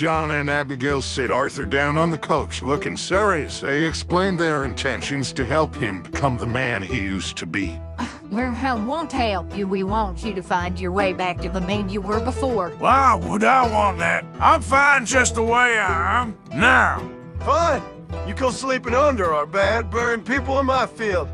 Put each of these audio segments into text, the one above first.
John and Abigail sit Arthur down on the couch, looking serious. They explain their intentions to help him become the man he used to be. We won't help you. We want you to find your way back to the man you were before. Why would I want that? I'm fine just the way I am now. Fine. You go sleeping under our bed, burying people in my field.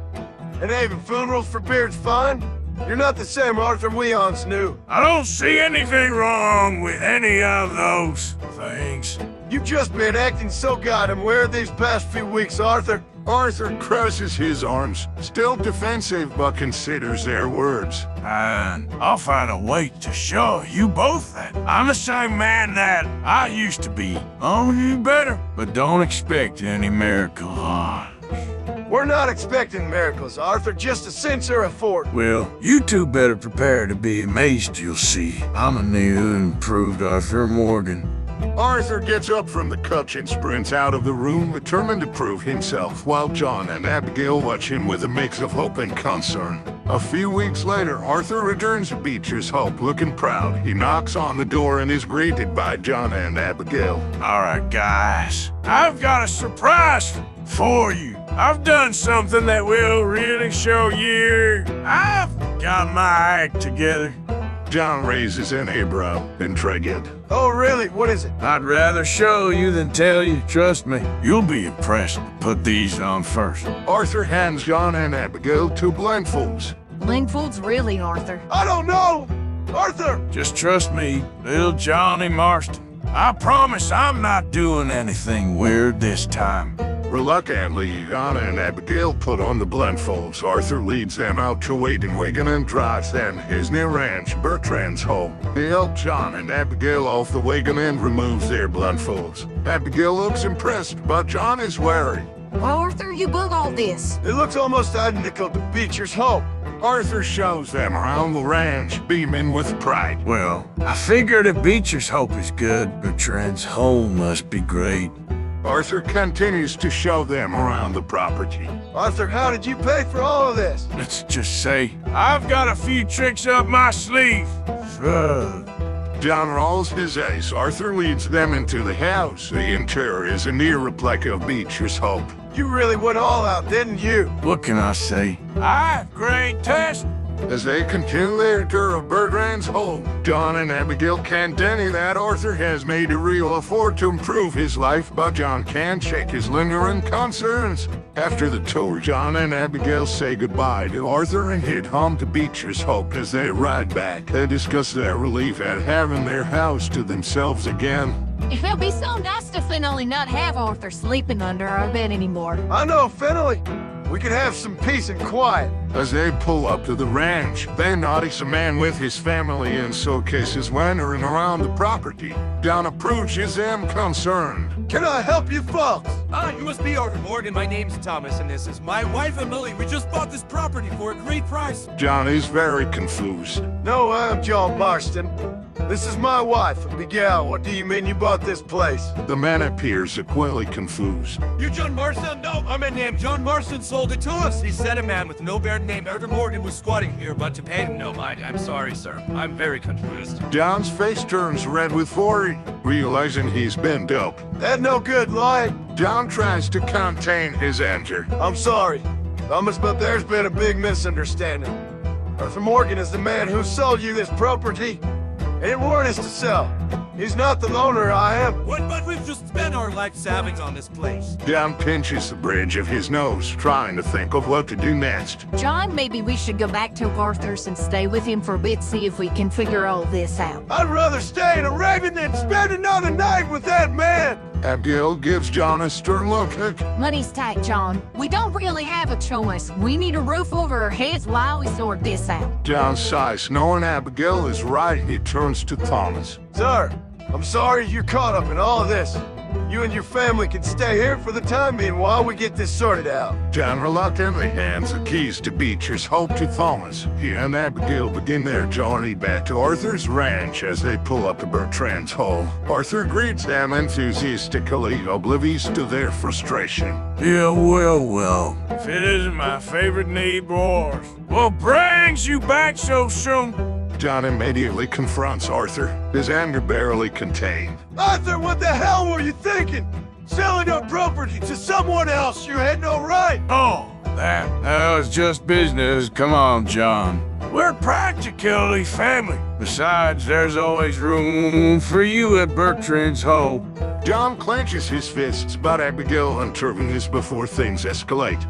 And having funerals for beards fine? You're not the same Arthur we once knew. I don't see anything wrong with any of those things. You've just been acting so goddamn weird these past few weeks, Arthur. Arthur crosses his arms, still defensive but considers their words. And I'll find a way to show you both that I'm the same man that I used to be. Only better. But don't expect any miracle. We're not expecting miracles, Arthur, just a sincere effort. Well, you two better prepare to be amazed, you'll see. I'm a new improved Arthur Morgan. Arthur gets up from the couch and sprints out of the room, determined to prove himself, while John and Abigail watch him with a mix of hope and concern. A few weeks later, Arthur returns to Beecher's Hope, looking proud. He knocks on the door and is greeted by John and Abigail. All right, guys, I've got a surprise for you. I've done something that will really show you I've got my act together. John raises an eyebrow, intrigued. Oh, really? What is it? I'd rather show you than tell you. Trust me, you'll be impressed. Put these on first. Arthur hands John and Abigail two blindfolds. Blindfolds, really, Arthur? I don't know! Arthur! Just trust me, little Johnny Marston. I promise I'm not doing anything weird this time. Reluctantly, John and Abigail put on the blindfolds. Arthur leads them out to a waiting wagon and drives them to his new ranch, Bertrand's home. He helps John and Abigail off the wagon and removes their blindfolds. Abigail looks impressed, but John is wary. Arthur, you built all this. It looks almost identical to Beecher's Hope. Arthur shows them around the ranch, beaming with pride. Well, I figured if Beecher's Hope is good, Bertrand's home must be great. Arthur continues to show them around the property. Arthur, how did you pay for all of this? Let's just say, I've got a few tricks up my sleeve. John rolls his eyes. Arthur leads them into the house. The interior is a near replica of Beecher's Hope. You really went all out, didn't you? What can I say? I have great taste. As they continue their tour of Bertrand's home, John and Abigail can't deny that Arthur has made a real effort to improve his life, but John can't shake his lingering concerns. After the tour, John and Abigail say goodbye to Arthur and head home to Beecher's Hope. As they ride back, they discuss their relief at having their house to themselves again. It'll be so nice to finally not have Arthur sleeping under our bed anymore. I know, finally. We could have some peace and quiet. As they pull up to the ranch, they notice a man with his family in suitcases wandering around the property. John approaches them concerned. Can I help you folks? You must be Arthur Morgan. My name's Thomas, and this is my wife, Emily. We just bought this property for a great price. John is very confused. No, I'm John Marston. This is my wife, Abigail. What do you mean you bought this place? The man appears equally confused. You John Marston? No, I'm a name. John Marston sold it to us. He said a man with no beard named Arthur Morgan was squatting here, but to pay him no mind. I'm sorry, sir. I'm very confused. John's face turns red with worry, realizing he's been duped. That no good lying. John tries to contain his anger. I'm sorry, Thomas, but there's been a big misunderstanding. Arthur Morgan is the man who sold you this property. He didn't want us to sell. He's not the owner, I am. What? But we've just spent our life savings on this place. John pinches the bridge of his nose, trying to think of what to do next. John, maybe we should go back to Arthur's and stay with him for a bit, see if we can figure all this out. I'd rather stay in a raven than spend another night with that man. Abigail gives John a stern look. Money's tight, John. We don't really have a choice. We need a roof over our heads while we sort this out. John sighs, knowing Abigail is right. He turns to Thomas. Sir, I'm sorry you're caught up in all of this. You and your family can stay here for the time being while we get this sorted out. John reluctantly hands the keys to Beecher's Hope to Thomas. He and Abigail begin their journey back to Arthur's ranch as they pull up to Bertrand's home. Arthur greets them enthusiastically, oblivious to their frustration. Yeah, well. If it isn't my favorite neighbor, what brings you back so soon? John immediately confronts Arthur, his anger barely contained. Arthur, what the hell were you thinking? Selling our property to someone else you had no right! Oh, that was just business. Come on, John. We're practically family. Besides, there's always room for you at Bertrand's home. John clenches his fists, but Abigail intervenes before things escalate.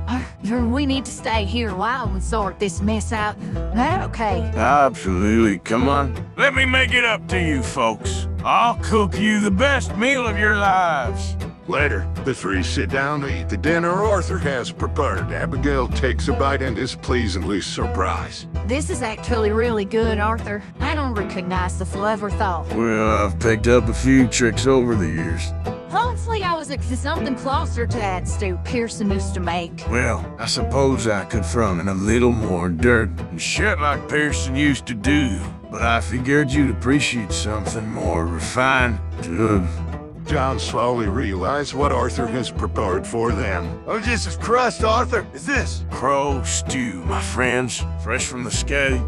We need to stay here while we sort this mess out. Okay. Absolutely. Come on. Let me make it up to you folks. I'll cook you the best meal of your lives. Later, the three sit down to eat the dinner Arthur has prepared. Abigail takes a bite and is pleasantly surprised. This is actually really good, Arthur. I don't recognize the flavor though. Well, I've picked up a few tricks over the years. Hopefully I was something closer to that stew Pearson used to make. Well, I suppose I could throw in a little more dirt and shit like Pearson used to do. But I figured you'd appreciate something more refined. John slowly realized what Arthur has prepared for them. Oh, Jesus Christ, Arthur, is this? Crow stew, my friends. Fresh from the skate.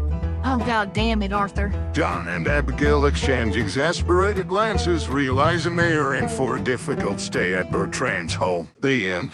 Oh, God damn it, Arthur. John and Abigail exchange exasperated glances, realizing they are in for a difficult stay at Bertrand's home. The end.